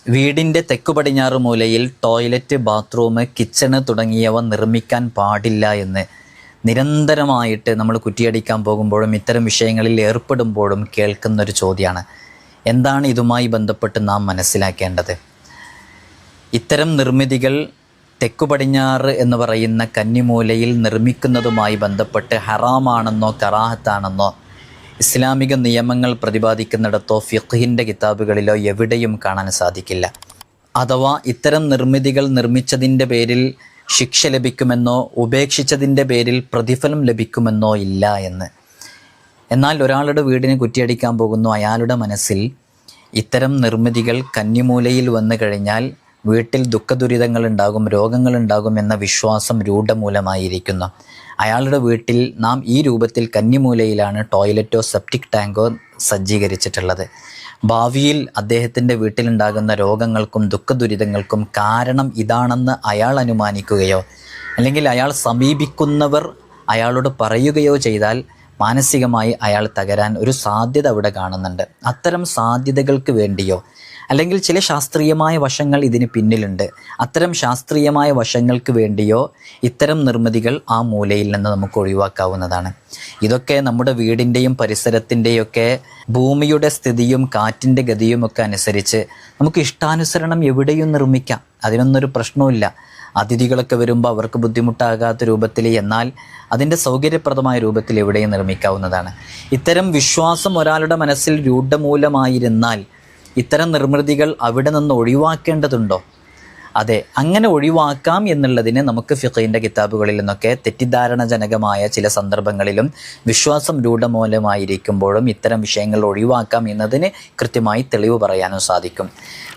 വീടിൻ്റെ തെക്കു പടിഞ്ഞാറ് മൂലയിൽ ടോയ്ലറ്റ്, ബാത്റൂം, കിച്ചണ് തുടങ്ങിയവ നിർമ്മിക്കാൻ പാടില്ല എന്ന് നിരന്തരമായിട്ട് നമ്മൾ കുറ്റിയടിക്കാൻ പോകുമ്പോഴും ഇത്തരം വിഷയങ്ങളിൽ ഏർപ്പെടുമ്പോഴും കേൾക്കുന്നൊരു ചോദ്യമാണ്. എന്താണ് ഇതുമായി ബന്ധപ്പെട്ട് നാം മനസ്സിലാക്കേണ്ടത്? ഇത്തരം നിർമ്മിതികൾ തെക്കു പടിഞ്ഞാറ് എന്ന് പറയുന്ന കന്നിമൂലയിൽ നിർമ്മിക്കുന്നതുമായി ബന്ധപ്പെട്ട് ഹറാമാണെന്നോ കറാഹത്താണെന്നോ ഇസ്ലാമിക നിയമങ്ങൾ പ്രതിപാദിക്കുന്നിടത്തോ ഫിഖ്ഹിൻ്റെ കിതാബുകളിലോ എവിടെയും കാണാൻ സാധിക്കില്ല. അഥവാ ഇത്തരം നിർമ്മിതികൾ നിർമ്മിച്ചതിൻ്റെ പേരിൽ ശിക്ഷ ലഭിക്കുമെന്നോ ഉപേക്ഷിച്ചതിൻ്റെ പേരിൽ പ്രതിഫലം ലഭിക്കുമെന്നോ ഇല്ല എന്ന്. എന്നാൽ ഒരാളുടെ വീടിന് കുറ്റിയടിക്കാൻ പോകുന്നു, അയാളുടെ മനസ്സിൽ ഇത്തരം നിർമ്മിതികൾ കന്നിമൂലയിൽ വന്നു കഴിഞ്ഞാൽ വീട്ടിൽ ദുഃഖദുരിതങ്ങളുണ്ടാകും, രോഗങ്ങളുണ്ടാകും എന്ന വിശ്വാസം രൂഢമൂലമായിരിക്കുന്നു. അയാളുടെ വീട്ടിൽ നാം ഈ രൂപത്തിൽ കന്നിമൂലയിലാണ് ടോയ്ലറ്റോ സെപ്റ്റിക് ടാങ്കോ സജ്ജീകരിച്ചിട്ടുള്ളത്. ഭാവിയിൽ അദ്ദേഹത്തിൻ്റെ വീട്ടിലുണ്ടാകുന്ന രോഗങ്ങൾക്കും ദുഃഖദുരിതങ്ങൾക്കും കാരണം ഇതാണെന്ന് അയാൾ അനുമാനിക്കുകയോ അല്ലെങ്കിൽ അയാൾ സമീപിക്കുന്നവർ അയാളോട് പറയുകയോ ചെയ്താൽ മാനസികമായി അയാൾ തകരാൻ ഒരു സാധ്യത അവിടെ കാണുന്നുണ്ട്. അത്തരം സാധ്യതകൾക്ക് വേണ്ടിയോ അല്ലെങ്കിൽ ചില ശാസ്ത്രീയമായ വശങ്ങൾ ഇതിന് പിന്നിലുണ്ട്, അത്തരം ശാസ്ത്രീയമായ വശങ്ങൾക്ക് വേണ്ടിയോ ഇത്തരം നിർമ്മിതികൾ ആ മൂലയിൽ നിന്ന് നമുക്ക് ഒഴിവാക്കാവുന്നതാണ്. ഇതൊക്കെ നമ്മുടെ വീടിൻ്റെയും പരിസരത്തിൻ്റെയൊക്കെ ഭൂമിയുടെ സ്ഥിതിയും കാറ്റിൻ്റെ ഗതിയും ഒക്കെ അനുസരിച്ച് നമുക്ക് ഇഷ്ടാനുസരണം എവിടെയും നിർമ്മിക്കാം. അതിനൊന്നൊരു പ്രശ്നവുമില്ല. അതിഥികളൊക്കെ വരുമ്പോൾ അവർക്ക് ബുദ്ധിമുട്ടാകാത്ത രൂപത്തിൽ, എന്നാൽ അതിൻ്റെ സൗകര്യപ്രദമായ രൂപത്തിൽ എവിടെയും നിർമ്മിക്കാവുന്നതാണ്. ഇത്തരം വിശ്വാസം ഒരാളുടെ മനസ്സിൽ രൂഢമൂലമായിരുന്നാൽ ഇത്തരം നിർമ്മിതികൾ അവിടെ നിന്ന് ഒഴിവാക്കേണ്ടതുണ്ടോ? അതെ, അങ്ങനെ ഒഴിവാക്കാം എന്നുള്ളതിന് നമുക്ക് ഫിഖ്ഹിൻ്റെ കിതാബുകളിൽ നിന്നൊക്കെ തെറ്റിദ്ധാരണജനകമായ ചില സന്ദർഭങ്ങളിലും വിശ്വാസം രൂഢമൂലമായിരിക്കുമ്പോഴും ഇത്തരം വിഷയങ്ങൾ ഒഴിവാക്കാം എന്നതിന് കൃത്യമായി തെളിവ് പറയാനും സാധിക്കും.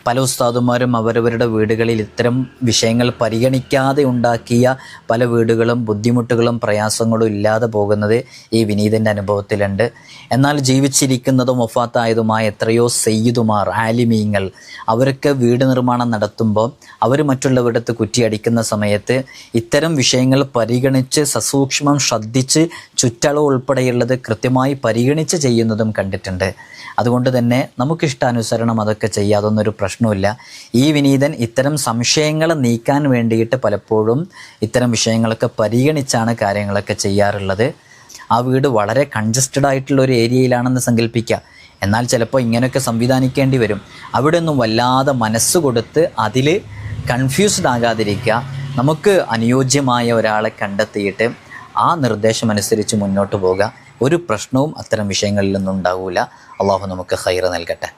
പല ഉസ്താദുമാരും അവരവരുടെ വീടുകളിൽ ഇത്തരം വിഷയങ്ങൾ പരിഗണിക്കാതെ ഉണ്ടാക്കിയ പല വീടുകളും ബുദ്ധിമുട്ടുകളും പ്രയാസങ്ങളും ഇല്ലാതെ പോകുന്നത് ഈ വിനീതൻ്റെ അനുഭവത്തിലുണ്ട്. എന്നാൽ ജീവിച്ചിരിക്കുന്നതും വഫാത്തായതുമായ എത്രയോ സയ്യിദുമാർ, ആലിമീങ്ങൾ, അവരൊക്കെ വീട് നിർമ്മാണം നടത്തുമ്പോൾ അവർ മറ്റുള്ളവരുടെ കുറ്റിയടിക്കുന്ന സമയത്ത് ഇത്തരം വിഷയങ്ങൾ പരിഗണിച്ച് സസൂക്ഷ്മം ശ്രദ്ധിച്ച് ചുറ്റളവ് ഉൾപ്പെടെയുള്ളത് കൃത്യമായി പരിഗണിച്ച് ചെയ്യുന്നതും കണ്ടിട്ടുണ്ട്. അതുകൊണ്ട് തന്നെ നമുക്കിഷ്ടാനുസരണം അതൊക്കെ ചെയ്യാതൊന്നൊരു പ്രശ്നമില്ല. ഈ വിനീതൻ ഇത്തരം സംശയങ്ങളെ നീക്കാൻ വേണ്ടിയിട്ട് പലപ്പോഴും ഇത്തരം വിഷയങ്ങളൊക്കെ പരിഗണിച്ചാണ് കാര്യങ്ങളൊക്കെ ചെയ്യാറുള്ളത്. ആ വീട് വളരെ കൺജസ്റ്റഡ് ആയിട്ടുള്ള ഒരു ഏരിയയിലാണെന്ന് സങ്കല്പിക്കുക. എന്നാൽ ചിലപ്പോൾ ഇങ്ങനെയൊക്കെ സംവിധാനിക്കേണ്ടി വരും. അവിടെ ഒന്നും വല്ലാതെ മനസ്സ് കൊടുത്ത് അതിൽ കൺഫ്യൂസ്ഡ് ആകാതിരിക്കുക. നമുക്ക് അനുയോജ്യമായ ഒരാളെ കണ്ടെത്തിയിട്ട് ആ നിർദ്ദേശമനുസരിച്ച് മുന്നോട്ട് പോകുക. ഒരു പ്രശ്നവും അത്തരം വിഷയങ്ങളിൽ നിന്നും ഉണ്ടാവില്ല. അള്ളാഹു നമുക്ക് ഖൈർ നൽകട്ടെ.